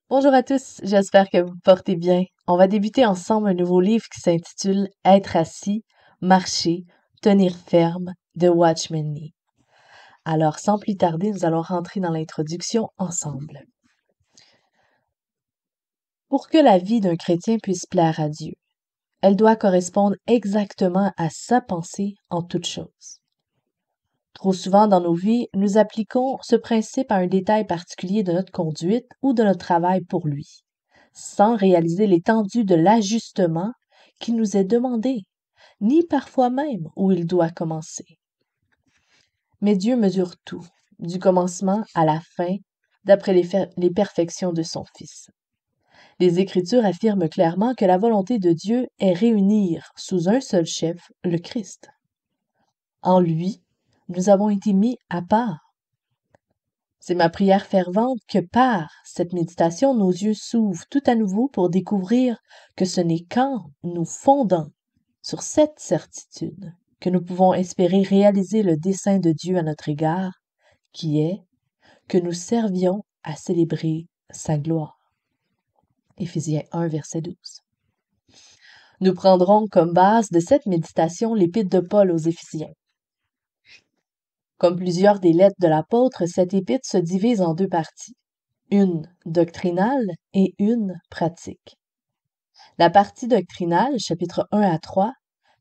Bonjour à tous, j'espère que vous vous portez bien. On va débuter ensemble un nouveau livre qui s'intitule Être assis, marcher, tenir ferme de Watchman Nee. Alors, sans plus tarder, nous allons rentrer dans l'introduction ensemble. Pour que la vie d'un chrétien puisse plaire à Dieu, elle doit correspondre exactement à sa pensée en toutes choses. Trop souvent dans nos vies, nous appliquons ce principe à un détail particulier de notre conduite ou de notre travail pour lui, sans réaliser l'étendue de l'ajustement qui nous est demandé, ni parfois même où il doit commencer. Mais Dieu mesure tout, du commencement à la fin, d'après les perfections de son Fils. Les Écritures affirment clairement que la volonté de Dieu est réunir sous un seul chef, le Christ. En lui, nous avons été mis à part. C'est ma prière fervente que par cette méditation, nos yeux s'ouvrent tout à nouveau pour découvrir que ce n'est qu'en nous fondant sur cette certitude que nous pouvons espérer réaliser le dessein de Dieu à notre égard, qui est que nous servions à célébrer sa gloire. Éphésiens 1, verset 12. Nous prendrons comme base de cette méditation l'épître de Paul aux Éphésiens. Comme plusieurs des lettres de l'apôtre, cette épître se divise en deux parties, une doctrinale et une pratique. La partie doctrinale, chapitres 1 à 3,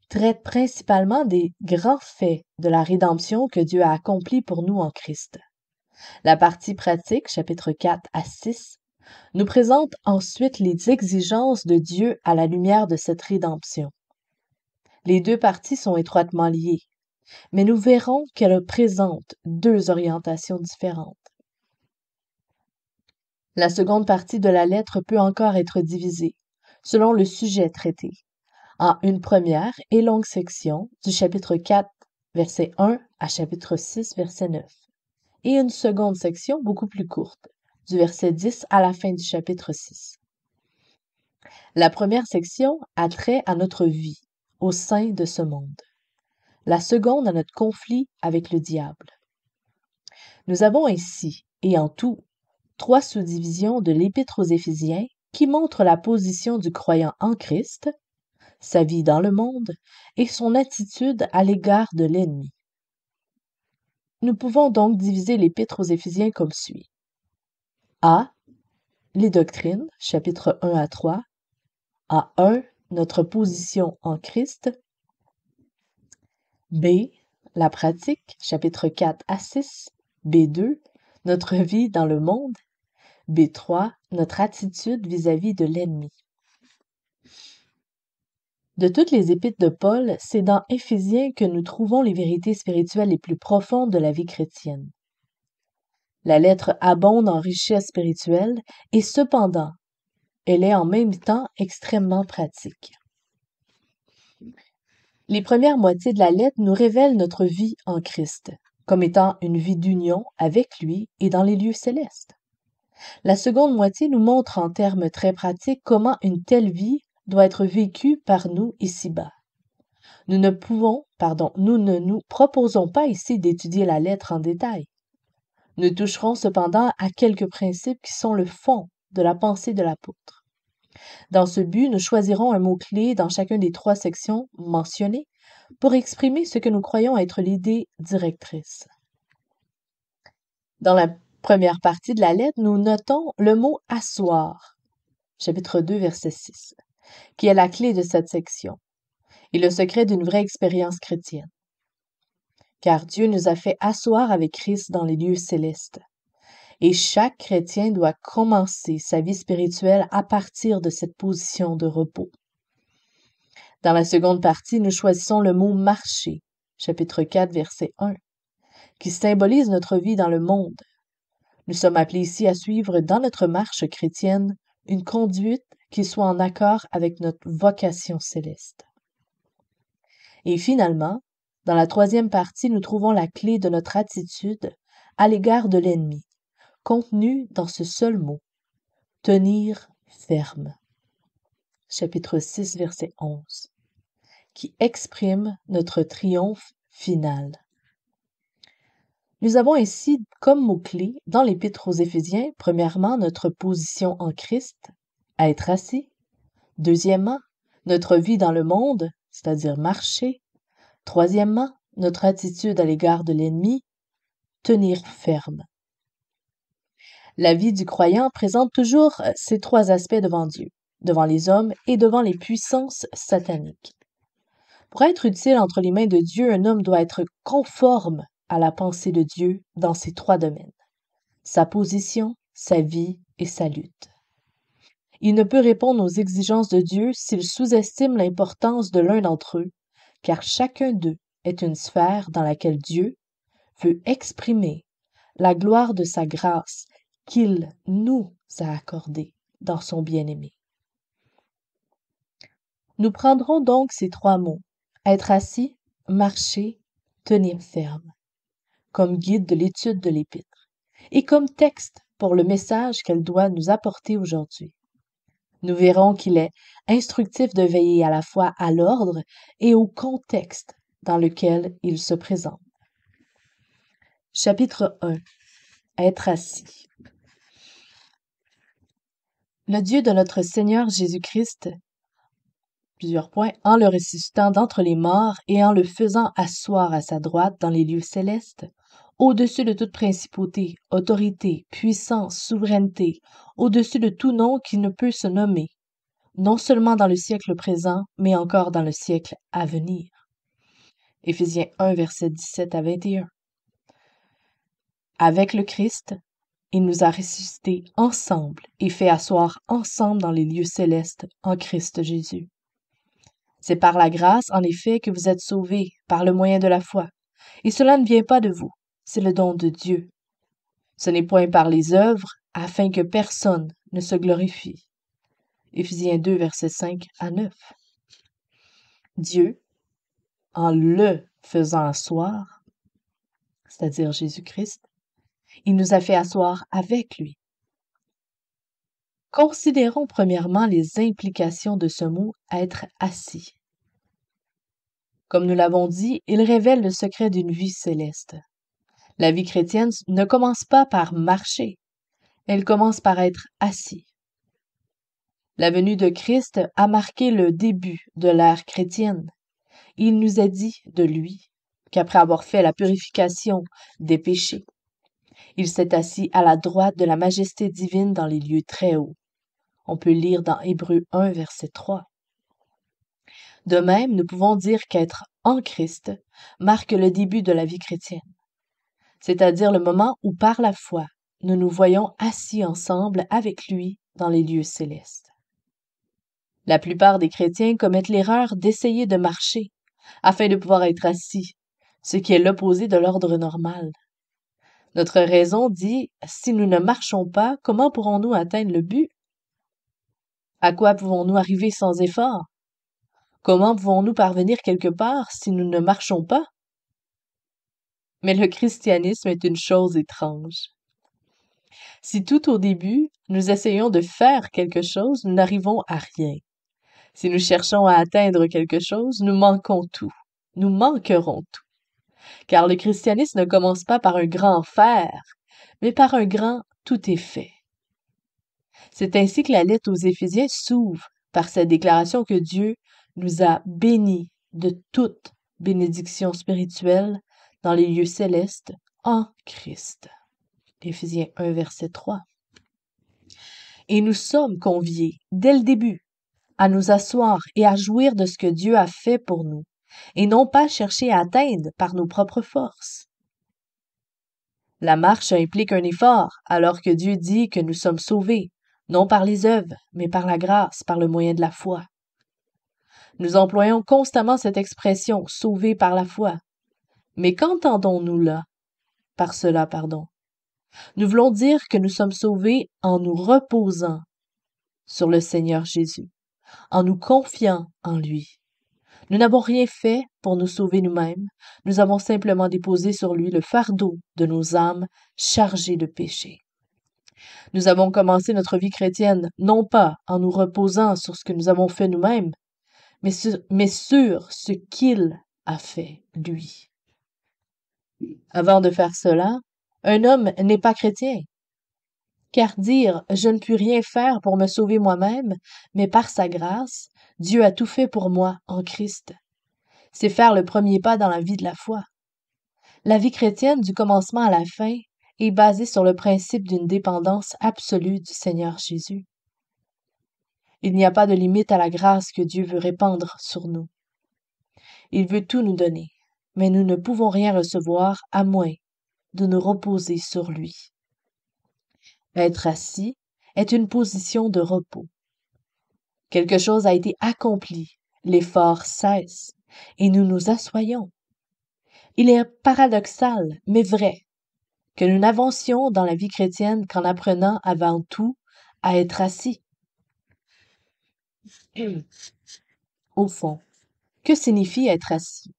traite principalement des grands faits de la rédemption que Dieu a accomplis pour nous en Christ. La partie pratique, chapitres 4 à 6, nous présente ensuite les exigences de Dieu à la lumière de cette rédemption. Les deux parties sont étroitement liées, mais nous verrons qu'elles présentent deux orientations différentes. La seconde partie de la lettre peut encore être divisée, selon le sujet traité, en une première et longue section du chapitre 4, verset 1 à chapitre 6, verset 9, et une seconde section beaucoup plus courte, du verset 10 à la fin du chapitre 6. La première section a trait à notre vie au sein de ce monde. La seconde à notre conflit avec le diable. Nous avons ainsi, et en tout, trois sous-divisions de l'Épître aux Éphésiens qui montrent la position du croyant en Christ, sa vie dans le monde et son attitude à l'égard de l'ennemi. Nous pouvons donc diviser l'Épître aux Éphésiens comme suit. A. Les doctrines, chapitres 1 à 3. A1. Notre position en Christ. B. La pratique, chapitres 4 à 6. B2. Notre vie dans le monde. B3. Notre attitude vis-à-vis de l'ennemi. De toutes les épîtres de Paul, c'est dans Éphésiens que nous trouvons les vérités spirituelles les plus profondes de la vie chrétienne. La lettre abonde en richesse spirituelle et cependant, elle est en même temps extrêmement pratique. Les premières moitiés de la lettre nous révèlent notre vie en Christ, comme étant une vie d'union avec lui et dans les lieux célestes. La seconde moitié nous montre en termes très pratiques comment une telle vie doit être vécue par nous ici-bas. Nous ne nous proposons pas ici d'étudier la lettre en détail. Nous toucherons cependant à quelques principes qui sont le fond de la pensée de l'apôtre. Dans ce but, nous choisirons un mot-clé dans chacune des trois sections mentionnées pour exprimer ce que nous croyons être l'idée directrice. Dans la première partie de la lettre, nous notons le mot « asseoir », chapitre 2, verset 6, qui est la clé de cette section et le secret d'une vraie expérience chrétienne. Car Dieu nous a fait asseoir avec Christ dans les lieux célestes. Et chaque chrétien doit commencer sa vie spirituelle à partir de cette position de repos. Dans la seconde partie, nous choisissons le mot « marcher », chapitre 4, verset 1, qui symbolise notre vie dans le monde. Nous sommes appelés ici à suivre dans notre marche chrétienne une conduite qui soit en accord avec notre vocation céleste. Et finalement, dans la troisième partie, nous trouvons la clé de notre attitude à l'égard de l'ennemi, contenue dans ce seul mot, tenir ferme. Chapitre 6, verset 11, qui exprime notre triomphe final. Nous avons ainsi comme mot-clé dans l'Épître aux Éphésiens, premièrement, notre position en Christ, être assis. Deuxièmement, notre vie dans le monde, c'est-à-dire marcher. Troisièmement, notre attitude à l'égard de l'ennemi, tenir ferme. La vie du croyant présente toujours ces trois aspects devant Dieu, devant les hommes et devant les puissances sataniques. Pour être utile entre les mains de Dieu, un homme doit être conforme à la pensée de Dieu dans ces trois domaines, sa position, sa vie et sa lutte. Il ne peut répondre aux exigences de Dieu s'il sous-estime l'importance de l'un d'entre eux, car chacun d'eux est une sphère dans laquelle Dieu veut exprimer la gloire de sa grâce qu'il nous a accordée dans son bien-aimé. Nous prendrons donc ces trois mots, être assis, marcher, tenir ferme, comme guide de l'étude de l'Épître, et comme texte pour le message qu'elle doit nous apporter aujourd'hui. Nous verrons qu'il est instructif de veiller à la fois à l'ordre et au contexte dans lequel il se présente. Chapitre 1. Être assis. Le Dieu de notre Seigneur Jésus-Christ, plusieurs points, en le ressuscitant d'entre les morts et en le faisant asseoir à sa droite dans les lieux célestes, au-dessus de toute principauté, autorité, puissance, souveraineté, au-dessus de tout nom qui ne peut se nommer, non seulement dans le siècle présent, mais encore dans le siècle à venir. Éphésiens 1, versets 17 à 21. Avec le Christ, il nous a ressuscités ensemble et fait asseoir ensemble dans les lieux célestes en Christ Jésus. C'est par la grâce, en effet, que vous êtes sauvés, par le moyen de la foi. Et cela ne vient pas de vous, c'est le don de Dieu. Ce n'est point par les œuvres, afin que personne ne se glorifie. Éphésiens 2, versets 5 à 9. Dieu, en le faisant asseoir, c'est-à-dire Jésus-Christ, il nous a fait asseoir avec lui. Considérons premièrement les implications de ce mot « être assis ». Comme nous l'avons dit, il révèle le secret d'une vie céleste. La vie chrétienne ne commence pas par marcher, elle commence par être assis. La venue de Christ a marqué le début de l'ère chrétienne. Il nous a dit de lui qu'après avoir fait la purification des péchés, il s'est assis à la droite de la majesté divine dans les lieux très hauts. On peut lire dans Hébreux 1, verset 3. De même, nous pouvons dire qu'être en Christ marque le début de la vie chrétienne, c'est-à-dire le moment où, par la foi, nous nous voyons assis ensemble avec lui dans les lieux célestes. La plupart des chrétiens commettent l'erreur d'essayer de marcher afin de pouvoir être assis, ce qui est l'opposé de l'ordre normal. Notre raison dit, si nous ne marchons pas, comment pourrons-nous atteindre le but? À quoi pouvons-nous arriver sans effort? Comment pouvons-nous parvenir quelque part si nous ne marchons pas? Mais le christianisme est une chose étrange. Si tout au début, nous essayons de faire quelque chose, nous n'arrivons à rien. Si nous cherchons à atteindre quelque chose, nous manquons tout. Nous manquerons tout. Car le christianisme ne commence pas par un grand faire, mais par un grand tout est fait. C'est ainsi que la lettre aux Éphésiens s'ouvre par cette déclaration que Dieu nous a bénis de toute bénédiction spirituelle dans les lieux célestes en Christ. Éphésiens 1, verset 3. Et nous sommes conviés, dès le début, à nous asseoir et à jouir de ce que Dieu a fait pour nous, et non pas chercher à atteindre par nos propres forces. La marche implique un effort, alors que Dieu dit que nous sommes sauvés, non par les œuvres, mais par la grâce, par le moyen de la foi. Nous employons constamment cette expression « sauvés par la foi ». Mais qu'entendons-nous là? Par cela, pardon. Nous voulons dire que nous sommes sauvés en nous reposant sur le Seigneur Jésus, en nous confiant en lui. Nous n'avons rien fait pour nous sauver nous-mêmes, nous avons simplement déposé sur lui le fardeau de nos âmes chargées de péché. Nous avons commencé notre vie chrétienne non pas en nous reposant sur ce que nous avons fait nous-mêmes, mais sur ce qu'il a fait, lui. Avant de faire cela, un homme n'est pas chrétien, car dire je ne puis rien faire pour me sauver moi-même, mais par sa grâce, Dieu a tout fait pour moi en Christ. C'est faire le premier pas dans la vie de la foi. La vie chrétienne du commencement à la fin est basée sur le principe d'une dépendance absolue du Seigneur Jésus. Il n'y a pas de limite à la grâce que Dieu veut répandre sur nous. Il veut tout nous donner, mais nous ne pouvons rien recevoir à moins de nous reposer sur lui. Être assis est une position de repos. Quelque chose a été accompli, l'effort cesse, et nous nous assoyons. Il est paradoxal, mais vrai, que nous n'avancions dans la vie chrétienne qu'en apprenant avant tout à être assis. Au fond, que signifie être assis?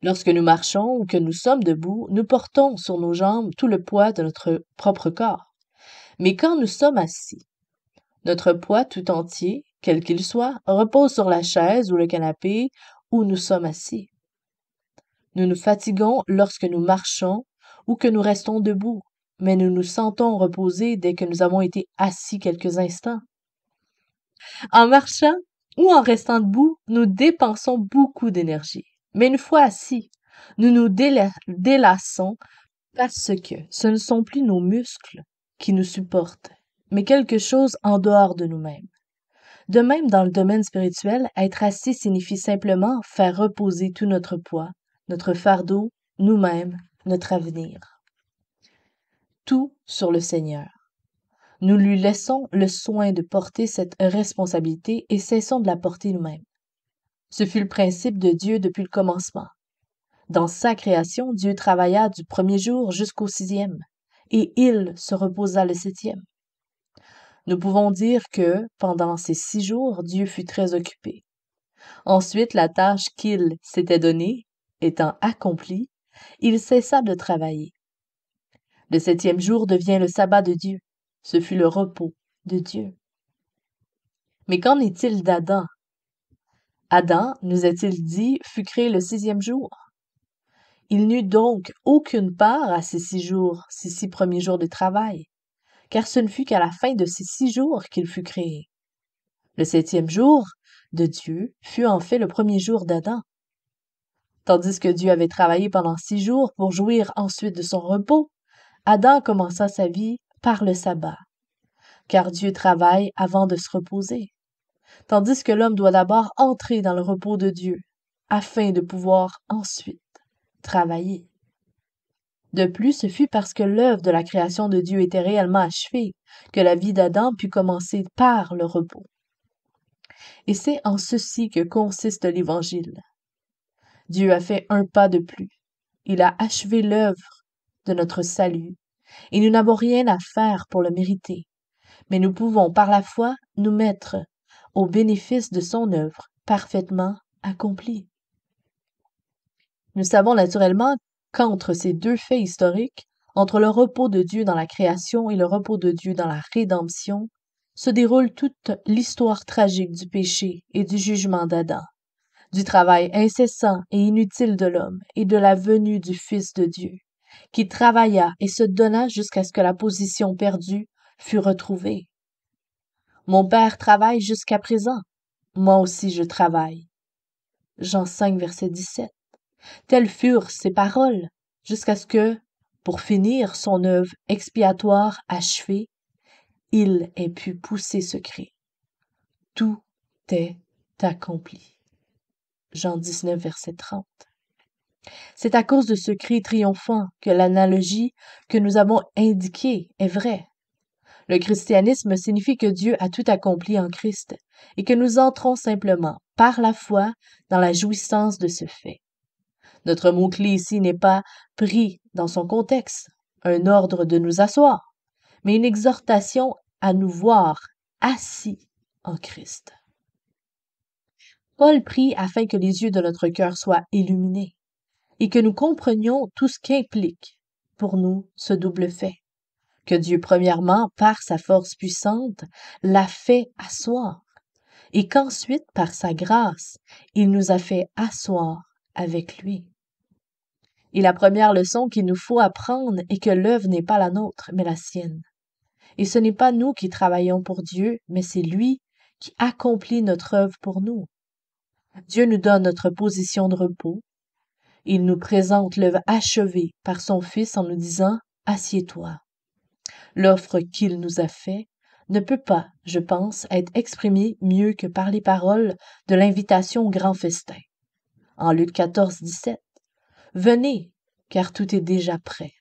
Lorsque nous marchons ou que nous sommes debout, nous portons sur nos jambes tout le poids de notre propre corps. Mais quand nous sommes assis, notre poids tout entier, quel qu'il soit, repose sur la chaise ou le canapé où nous sommes assis. Nous nous fatiguons lorsque nous marchons ou que nous restons debout, mais nous nous sentons reposés dès que nous avons été assis quelques instants. En marchant ou en restant debout, nous dépensons beaucoup d'énergie. Mais une fois assis, nous nous délassons parce que ce ne sont plus nos muscles qui nous supportent, mais quelque chose en dehors de nous-mêmes. De même, dans le domaine spirituel, être assis signifie simplement faire reposer tout notre poids, notre fardeau, nous-mêmes, notre avenir. Tout sur le Seigneur. Nous lui laissons le soin de porter cette responsabilité et cessons de la porter nous-mêmes. Ce fut le principe de Dieu depuis le commencement. Dans sa création, Dieu travailla du premier jour jusqu'au 6e, et il se reposa le 7e. Nous pouvons dire que, pendant ces 6 jours, Dieu fut très occupé. Ensuite, la tâche qu'il s'était donnée étant accomplie, il cessa de travailler. Le 7e jour devient le sabbat de Dieu. Ce fut le repos de Dieu. Mais qu'en est-il d'Adam? Adam, nous est-il dit, fut créé le 6e jour. Il n'eut donc aucune part à ces 6 jours, ces 6 premiers jours de travail, car ce ne fut qu'à la fin de ces 6 jours qu'il fut créé. Le 7e jour de Dieu fut en fait le premier jour d'Adam. Tandis que Dieu avait travaillé pendant 6 jours pour jouir ensuite de son repos, Adam commença sa vie par le sabbat, car Dieu travaille avant de se reposer, tandis que l'homme doit d'abord entrer dans le repos de Dieu, afin de pouvoir ensuite travailler. De plus, ce fut parce que l'œuvre de la création de Dieu était réellement achevée que la vie d'Adam put commencer par le repos. Et c'est en ceci que consiste l'Évangile. Dieu a fait un pas de plus. Il a achevé l'œuvre de notre salut, et nous n'avons rien à faire pour le mériter, mais nous pouvons par la foi nous mettre au bénéfice de son œuvre parfaitement accomplie. Nous savons naturellement qu'entre ces deux faits historiques, entre le repos de Dieu dans la création et le repos de Dieu dans la rédemption, se déroule toute l'histoire tragique du péché et du jugement d'Adam, du travail incessant et inutile de l'homme et de la venue du Fils de Dieu, qui travailla et se donna jusqu'à ce que la position perdue fût retrouvée. Mon Père travaille jusqu'à présent. Moi aussi je travaille. Jean 5, verset 17. Telles furent ses paroles, jusqu'à ce que, pour finir son œuvre expiatoire achevée, il ait pu pousser ce cri. Tout est accompli. Jean 19, verset 30. C'est à cause de ce cri triomphant que l'analogie que nous avons indiquée est vraie. Le christianisme signifie que Dieu a tout accompli en Christ et que nous entrons simplement, par la foi, dans la jouissance de ce fait. Notre mot-clé ici n'est pas pris dans son contexte, un ordre de nous asseoir, mais une exhortation à nous voir assis en Christ. Paul prie afin que les yeux de notre cœur soient illuminés et que nous comprenions tout ce qu'implique pour nous ce double fait, que Dieu premièrement, par sa force puissante, l'a fait asseoir, et qu'ensuite, par sa grâce, il nous a fait asseoir avec lui. Et la première leçon qu'il nous faut apprendre est que l'œuvre n'est pas la nôtre, mais la sienne. Et ce n'est pas nous qui travaillons pour Dieu, mais c'est lui qui accomplit notre œuvre pour nous. Dieu nous donne notre position de repos. Il nous présente l'œuvre achevée par son Fils en nous disant « Assieds-toi ». L'offre qu'il nous a faite ne peut pas, je pense, être exprimée mieux que par les paroles de l'invitation au grand festin. En Luc 14, 17, « Venez, car tout est déjà prêt ».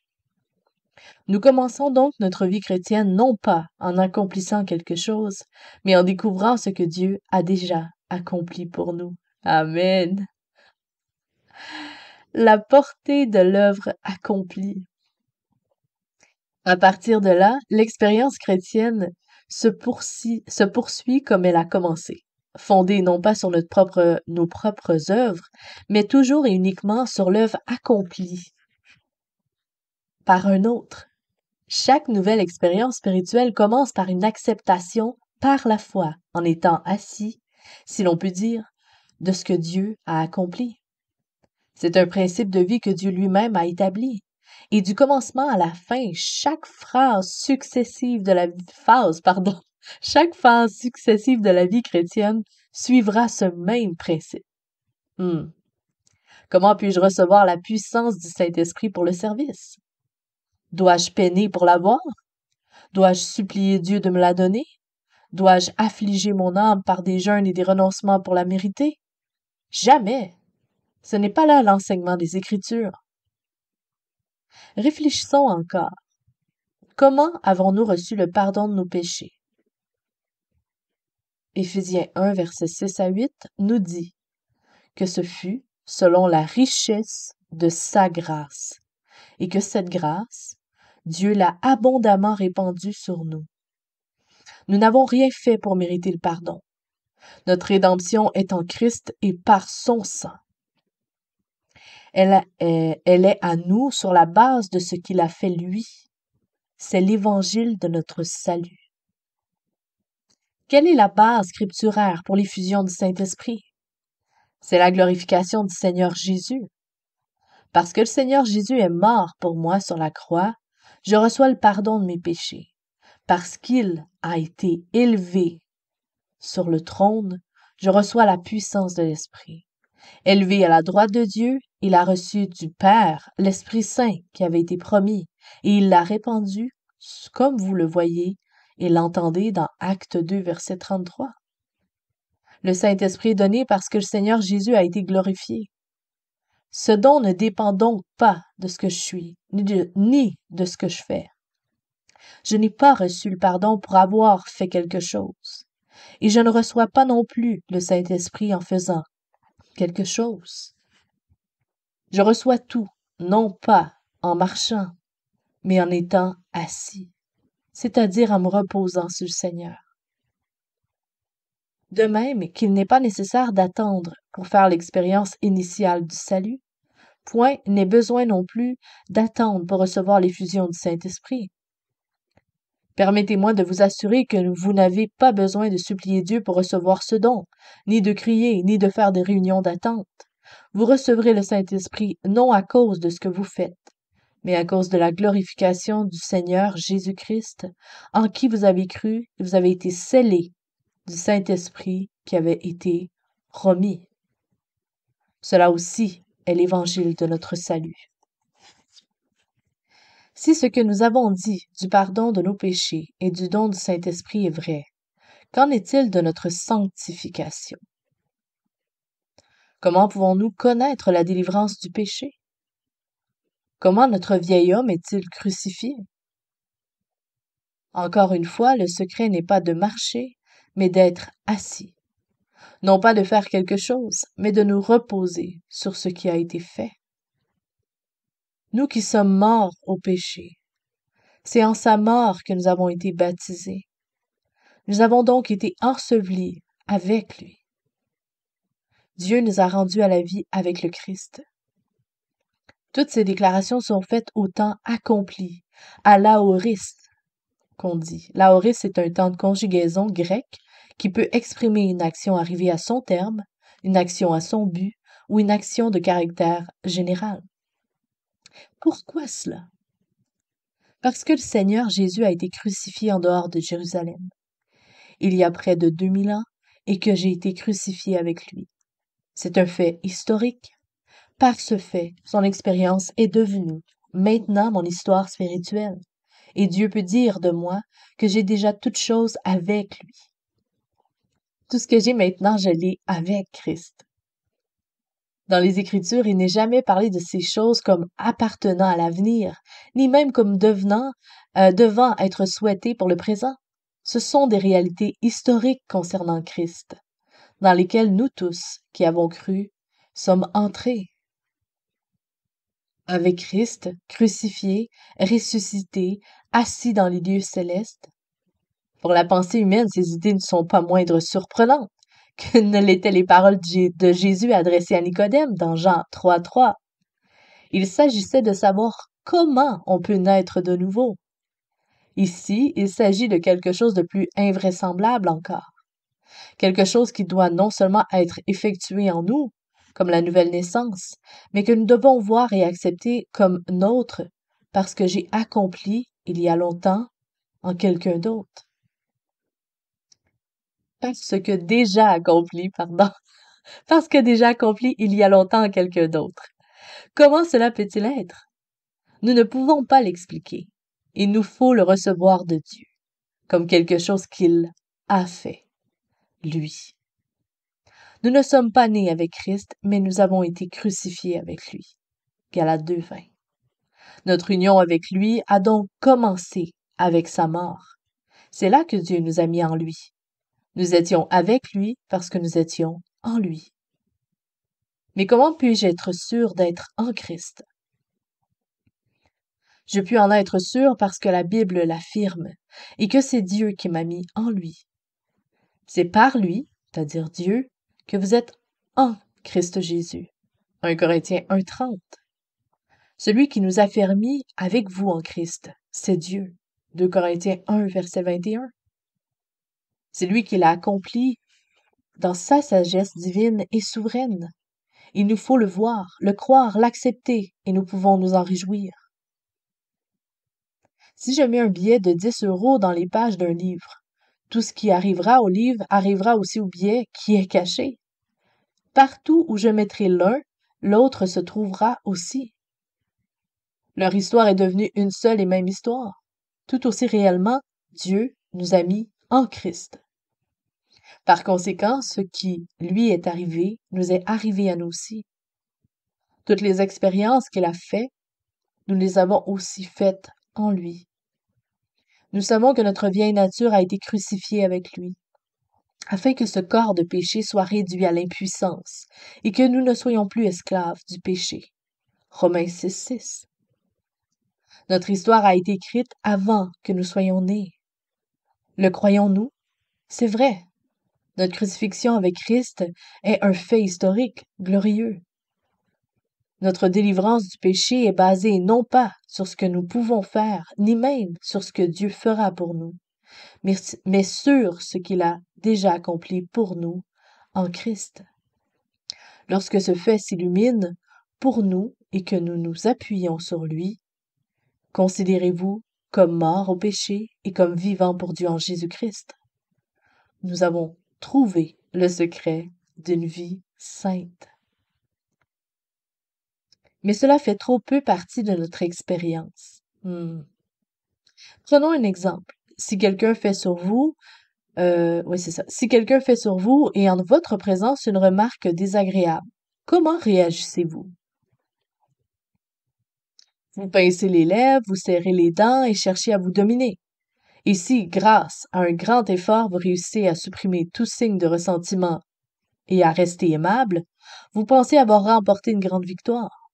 Nous commençons donc notre vie chrétienne non pas en accomplissant quelque chose, mais en découvrant ce que Dieu a déjà accompli pour nous. Amen. La portée de l'œuvre accomplie. À partir de là, l'expérience chrétienne se poursuit comme elle a commencé, fondée non pas sur nos propres œuvres, mais toujours et uniquement sur l'œuvre accomplie par un autre. Chaque nouvelle expérience spirituelle commence par une acceptation par la foi, en étant assis, si l'on peut dire, de ce que Dieu a accompli. C'est un principe de vie que Dieu lui-même a établi. Et du commencement à la fin, chaque phase successive de la vie chrétienne suivra ce même principe. Comment puis-je recevoir la puissance du Saint-Esprit pour le service? Dois-je peiner pour l'avoir? Dois-je supplier Dieu de me la donner? Dois-je affliger mon âme par des jeûnes et des renoncements pour la mériter? Jamais! Ce n'est pas là l'enseignement des Écritures. Réfléchissons encore. Comment avons-nous reçu le pardon de nos péchés? Éphésiens 1, versets 6 à 8 nous dit que ce fut selon la richesse de sa grâce, et que cette grâce, Dieu l'a abondamment répandue sur nous. Nous n'avons rien fait pour mériter le pardon. Notre rédemption est en Christ et par son sang. Elle est à nous sur la base de ce qu'il a fait lui. C'est l'évangile de notre salut. Quelle est la base scripturaire pour l'effusion du Saint-Esprit? C'est la glorification du Seigneur Jésus. Parce que le Seigneur Jésus est mort pour moi sur la croix, je reçois le pardon de mes péchés. Parce qu'il a été élevé sur le trône, je reçois la puissance de l'Esprit. Élevé à la droite de Dieu, il a reçu du Père l'Esprit Saint qui avait été promis, et il l'a répandu, comme vous le voyez et l'entendez dans Acte 2, verset 33. Le Saint-Esprit est donné parce que le Seigneur Jésus a été glorifié. Ce don ne dépend donc pas de ce que je suis, ni de ce que je fais. Je n'ai pas reçu le pardon pour avoir fait quelque chose, et je ne reçois pas non plus le Saint-Esprit en faisant quelque chose. Je reçois tout, non pas en marchant, mais en étant assis, c'est-à-dire en me reposant sur le Seigneur. De même qu'il n'est pas nécessaire d'attendre pour faire l'expérience initiale du salut, point n'est besoin non plus d'attendre pour recevoir l'effusion du Saint-Esprit. Permettez-moi de vous assurer que vous n'avez pas besoin de supplier Dieu pour recevoir ce don, ni de crier, ni de faire des réunions d'attente. Vous recevrez le Saint-Esprit non à cause de ce que vous faites, mais à cause de la glorification du Seigneur Jésus-Christ, en qui vous avez cru et vous avez été scellés du Saint-Esprit qui avait été promis. Cela aussi est l'évangile de notre salut. Si ce que nous avons dit du pardon de nos péchés et du don du Saint-Esprit est vrai, qu'en est-il de notre sanctification? Comment pouvons-nous connaître la délivrance du péché? Comment notre vieil homme est-il crucifié? Encore une fois, le secret n'est pas de marcher, mais d'être assis. Non pas de faire quelque chose, mais de nous reposer sur ce qui a été fait. Nous qui sommes morts au péché, c'est en sa mort que nous avons été baptisés. Nous avons donc été ensevelis avec lui. Dieu nous a rendus à la vie avec le Christ. Toutes ces déclarations sont faites au temps accompli, à l'aoris, qu'on dit. L'aoris est un temps de conjugaison grec qui peut exprimer une action arrivée à son terme, une action à son but ou une action de caractère général. Pourquoi cela? Parce que le Seigneur Jésus a été crucifié en dehors de Jérusalem, il y a près de 2000 ans, et que j'ai été crucifié avec lui. C'est un fait historique. Par ce fait, son expérience est devenue maintenant mon histoire spirituelle, et Dieu peut dire de moi que j'ai déjà toutes choses avec lui. Tout ce que j'ai maintenant, je l'ai avec Christ. Dans les Écritures, il n'est jamais parlé de ces choses comme appartenant à l'avenir, ni même comme devant être souhaitées pour le présent. Ce sont des réalités historiques concernant Christ, dans lesquelles nous tous, qui avons cru, sommes entrés. Avec Christ, crucifié, ressuscité, assis dans les lieux célestes. Pour la pensée humaine, ces idées ne sont pas moindres surprenantes que ne l'étaient les paroles de Jésus adressées à Nicodème dans Jean 3:3. Il s'agissait de savoir comment on peut naître de nouveau. Ici, il s'agit de quelque chose de plus invraisemblable encore, quelque chose qui doit non seulement être effectué en nous, comme la nouvelle naissance, mais que nous devons voir et accepter comme nôtre parce que j'ai accompli il y a longtemps en quelqu'un d'autre. Parce que déjà accompli, pardon. Parce que déjà accompli il y a longtemps en quelqu'un d'autre. Comment cela peut-il être? Nous ne pouvons pas l'expliquer. Il nous faut le recevoir de Dieu, comme quelque chose qu'il a fait, lui. Nous ne sommes pas nés avec Christ, mais nous avons été crucifiés avec lui. Galates 2:20. Notre union avec lui a donc commencé avec sa mort. C'est là que Dieu nous a mis en lui. Nous étions avec lui parce que nous étions en lui. Mais comment puis-je être sûr d'être en Christ? Je puis en être sûr parce que la Bible l'affirme et que c'est Dieu qui m'a mis en lui. C'est par lui, c'est-à-dire Dieu, que vous êtes en Christ Jésus. 1 Corinthiens 1:30. Celui qui nous a fait mis avec vous en Christ, c'est Dieu. 2 Corinthiens 1, verset 21. C'est lui qui l'a accompli dans sa sagesse divine et souveraine. Il nous faut le voir, le croire, l'accepter, et nous pouvons nous en réjouir. Si je mets un billet de 10 € dans les pages d'un livre, tout ce qui arrivera au livre arrivera aussi au billet qui est caché. Partout où je mettrai l'un, l'autre se trouvera aussi. Leur histoire est devenue une seule et même histoire. Tout aussi réellement, Dieu nous a mis en Christ. Par conséquent, ce qui lui est arrivé nous est arrivé à nous aussi. Toutes les expériences qu'il a faites, nous les avons aussi faites en lui. Nous savons que notre vieille nature a été crucifiée avec lui, afin que ce corps de péché soit réduit à l'impuissance et que nous ne soyons plus esclaves du péché. Romains 6:6. Notre histoire a été écrite avant que nous soyons nés. Le croyons-nous? C'est vrai. Notre crucifixion avec Christ est un fait historique, glorieux. Notre délivrance du péché est basée non pas sur ce que nous pouvons faire, ni même sur ce que Dieu fera pour nous, mais sur ce qu'il a déjà accompli pour nous en Christ. Lorsque ce fait s'illumine pour nous et que nous nous appuyons sur lui, considérez-vous comme morts au péché et comme vivants pour Dieu en Jésus-Christ. Nous avons trouvé le secret d'une vie sainte. Mais cela fait trop peu partie de notre expérience. Prenons un exemple. Si quelqu'un fait sur vous, oui, c'est ça. Si quelqu'un fait sur vous et en votre présence une remarque désagréable, comment réagissez-vous? Vous pincez les lèvres, vous serrez les dents et cherchez à vous dominer. Et si, grâce à un grand effort, vous réussissez à supprimer tout signe de ressentiment et à rester aimable, vous pensez avoir remporté une grande victoire.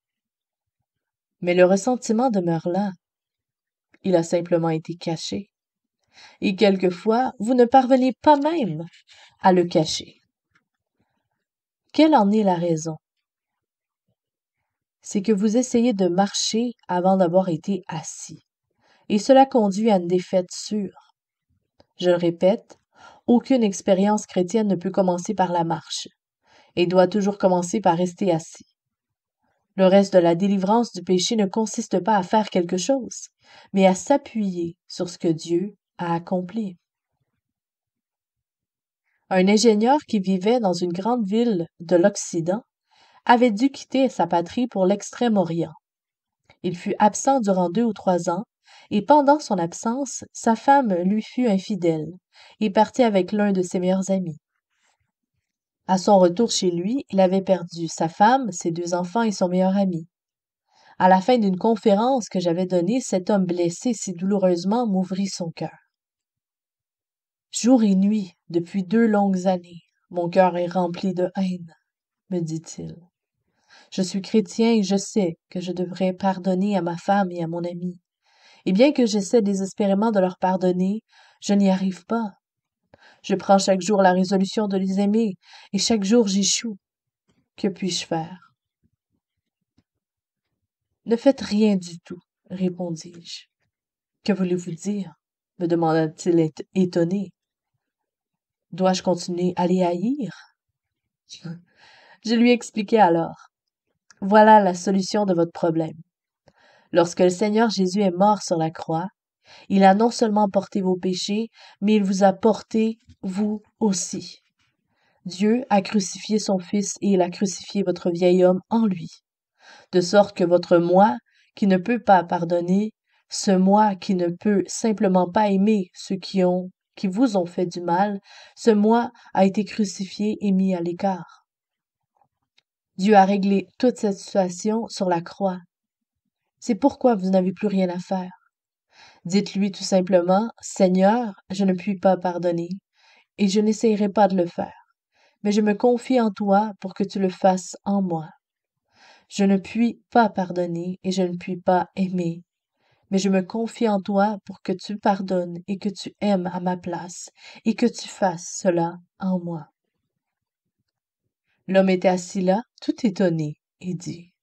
Mais le ressentiment demeure là. Il a simplement été caché. Et quelquefois, vous ne parvenez pas même à le cacher. Quelle en est la raison? C'est que vous essayez de marcher avant d'avoir été assis. Et cela conduit à une défaite sûre. Je le répète, aucune expérience chrétienne ne peut commencer par la marche et doit toujours commencer par rester assis. Le reste de la délivrance du péché ne consiste pas à faire quelque chose, mais à s'appuyer sur ce que Dieu a accompli. Un ingénieur qui vivait dans une grande ville de l'Occident avait dû quitter sa patrie pour l'Extrême-Orient. Il fut absent durant 2 ou 3 ans, et pendant son absence, sa femme lui fut infidèle et partit avec l'un de ses meilleurs amis. À son retour chez lui, il avait perdu sa femme, ses 2 enfants et son meilleur ami. À la fin d'une conférence que j'avais donnée, cet homme blessé si douloureusement m'ouvrit son cœur. Jour et nuit, depuis 2 longues années, mon cœur est rempli de haine, me dit-il. Je suis chrétien et je sais que je devrais pardonner à ma femme et à mon ami. Et bien que j'essaie désespérément de leur pardonner, je n'y arrive pas. Je prends chaque jour la résolution de les aimer, et chaque jour j'échoue. Que puis-je faire? Ne faites rien du tout, répondis-je. Que voulez-vous dire? Me demanda-t-il étonné. Dois-je continuer à les haïr? Je lui expliquai alors. Voilà la solution de votre problème. Lorsque le Seigneur Jésus est mort sur la croix, il a non seulement porté vos péchés, mais il vous a porté, vous aussi. Dieu a crucifié son Fils et il a crucifié votre vieil homme en lui, de sorte que votre moi, qui ne peut pas pardonner, ce moi qui ne peut simplement pas aimer ceux qui vous ont fait du mal, ce moi a été crucifié et mis à l'écart. Dieu a réglé toute cette situation sur la croix. C'est pourquoi vous n'avez plus rien à faire. Dites-lui tout simplement, Seigneur, je ne puis pas pardonner, et je n'essayerai pas de le faire, mais je me confie en toi pour que tu le fasses en moi. Je ne puis pas pardonner et je ne puis pas aimer, mais je me confie en toi pour que tu pardonnes et que tu aimes à ma place, et que tu fasses cela en moi. L'homme était assis là, tout étonné, et dit,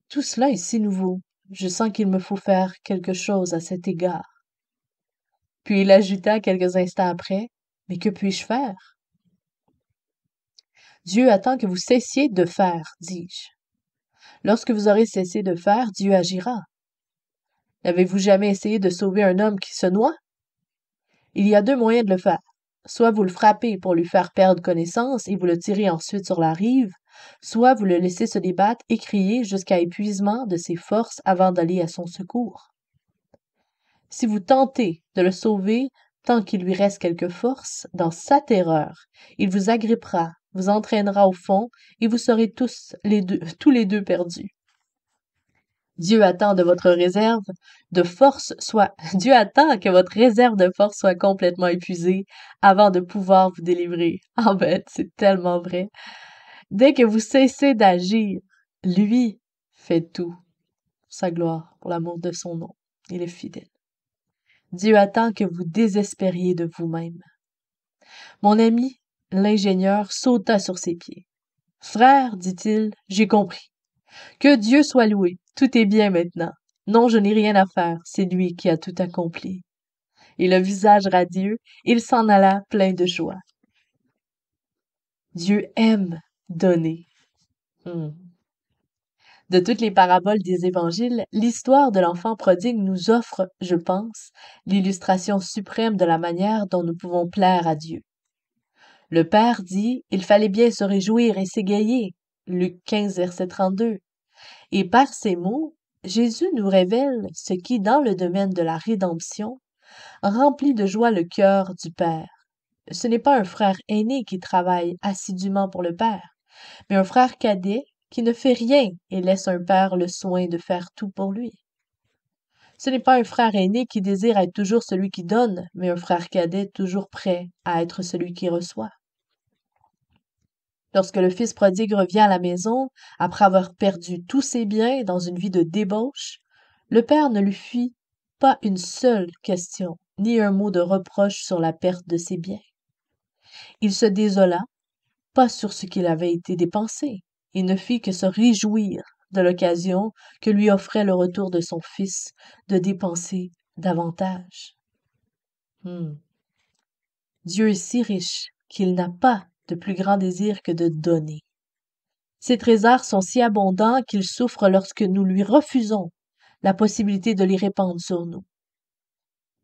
tout cela est si nouveau, je sens qu'il me faut faire quelque chose à cet égard. Puis il ajouta quelques instants après, mais que puis-je faire? Dieu attend que vous cessiez de faire, dis-je. Lorsque vous aurez cessé de faire, Dieu agira. N'avez-vous jamais essayé de sauver un homme qui se noie? Il y a 2 moyens de le faire. Soit vous le frappez pour lui faire perdre connaissance et vous le tirez ensuite sur la rive, soit vous le laissez se débattre et crier jusqu'à épuisement de ses forces avant d'aller à son secours. Si vous tentez de le sauver tant qu'il lui reste quelque force, dans sa terreur, il vous agrippera, vous entraînera au fond et vous serez tous les deux perdus. Dieu attend de votre réserve de force soit, Dieu attend que votre réserve de force soit complètement épuisée avant de pouvoir vous délivrer. En fait, c'est tellement vrai. Dès que vous cessez d'agir, lui fait tout pour sa gloire, pour l'amour de son nom. Il est fidèle. Dieu attend que vous désespériez de vous-même. Mon ami, l'ingénieur, sauta sur ses pieds. Frère, dit-il, j'ai compris. Que Dieu soit loué. Tout est bien maintenant. Non, je n'ai rien à faire. C'est lui qui a tout accompli. Et le visage radieux, il s'en alla plein de joie. Dieu aime donner. Hmm. De toutes les paraboles des évangiles, l'histoire de l'enfant prodigue nous offre, je pense, l'illustration suprême de la manière dont nous pouvons plaire à Dieu. Le Père dit, il fallait bien se réjouir et s'égayer. Luc 15, verset 32. Et par ces mots, Jésus nous révèle ce qui, dans le domaine de la rédemption, remplit de joie le cœur du Père. Ce n'est pas un frère aîné qui travaille assidûment pour le Père, mais un frère cadet qui ne fait rien et laisse un père le soin de faire tout pour lui. Ce n'est pas un frère aîné qui désire être toujours celui qui donne, mais un frère cadet toujours prêt à être celui qui reçoit. Lorsque le fils prodigue revient à la maison, après avoir perdu tous ses biens dans une vie de débauche, le père ne lui fit pas une seule question, ni un mot de reproche sur la perte de ses biens. Il se désola, pas sur ce qu'il avait été dépensé, et ne fit que se réjouir de l'occasion que lui offrait le retour de son fils de dépenser davantage. Dieu est si riche qu'il n'a pas de plus grand désir que de donner. Ces trésors sont si abondants qu'il souffre lorsque nous lui refusons la possibilité de les répandre sur nous.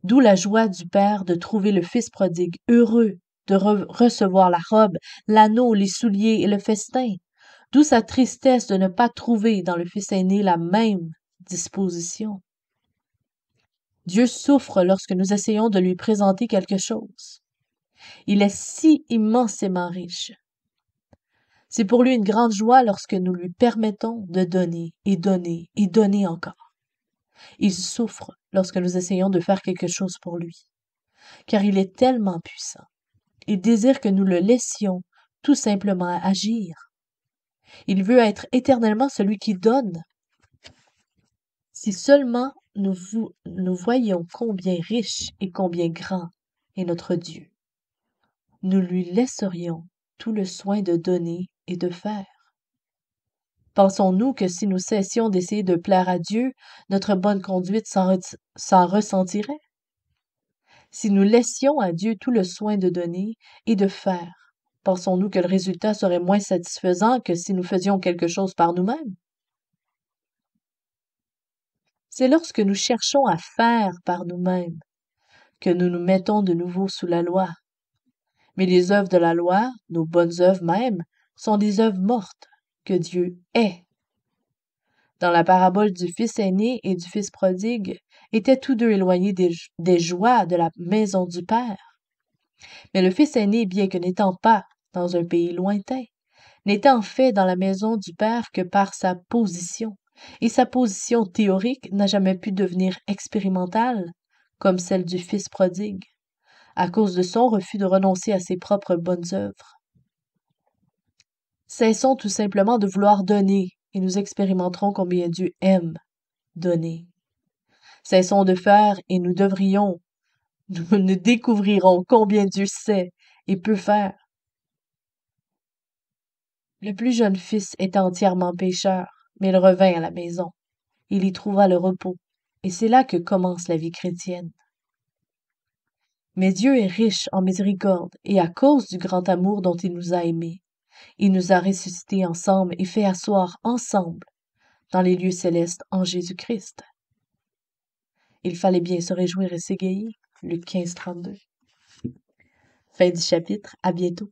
D'où la joie du Père de trouver le Fils prodigue heureux de recevoir la robe, l'anneau, les souliers et le festin. D'où sa tristesse de ne pas trouver dans le Fils aîné la même disposition. Dieu souffre lorsque nous essayons de lui présenter quelque chose. Il est si immensément riche. C'est pour lui une grande joie lorsque nous lui permettons de donner et donner et donner encore. Il souffre lorsque nous essayons de faire quelque chose pour lui, car il est tellement puissant. Il désire que nous le laissions tout simplement agir. Il veut être éternellement celui qui donne. Si seulement nous voyions combien riche et combien grand est notre Dieu, nous lui laisserions tout le soin de donner et de faire. Pensons-nous que si nous cessions d'essayer de plaire à Dieu, notre bonne conduite s'en ressentirait? Si nous laissions à Dieu tout le soin de donner et de faire, pensons-nous que le résultat serait moins satisfaisant que si nous faisions quelque chose par nous-mêmes? C'est lorsque nous cherchons à faire par nous-mêmes que nous nous mettons de nouveau sous la loi. Mais les œuvres de la loi, nos bonnes œuvres même, sont des œuvres mortes que Dieu est. Dans la parabole du fils aîné et du fils prodigue, étaient tous deux éloignés des joies de la maison du Père. Mais le fils aîné, bien que n'étant pas dans un pays lointain, n'était en fait dans la maison du Père que par sa position, et sa position théorique n'a jamais pu devenir expérimentale, comme celle du fils prodigue, à cause de son refus de renoncer à ses propres bonnes œuvres. Cessons tout simplement de vouloir donner, et nous expérimenterons combien Dieu aime donner. Cessons de faire, et nous découvrirons combien Dieu sait et peut faire. Le plus jeune fils était entièrement pécheur, mais il revint à la maison. Il y trouva le repos, et c'est là que commence la vie chrétienne. Mais Dieu est riche en miséricorde, et à cause du grand amour dont il nous a aimés, il nous a ressuscités ensemble et fait asseoir ensemble dans les lieux célestes en Jésus-Christ. Il fallait bien se réjouir et s'égayer. Luc 15, 32. Fin du chapitre. À bientôt.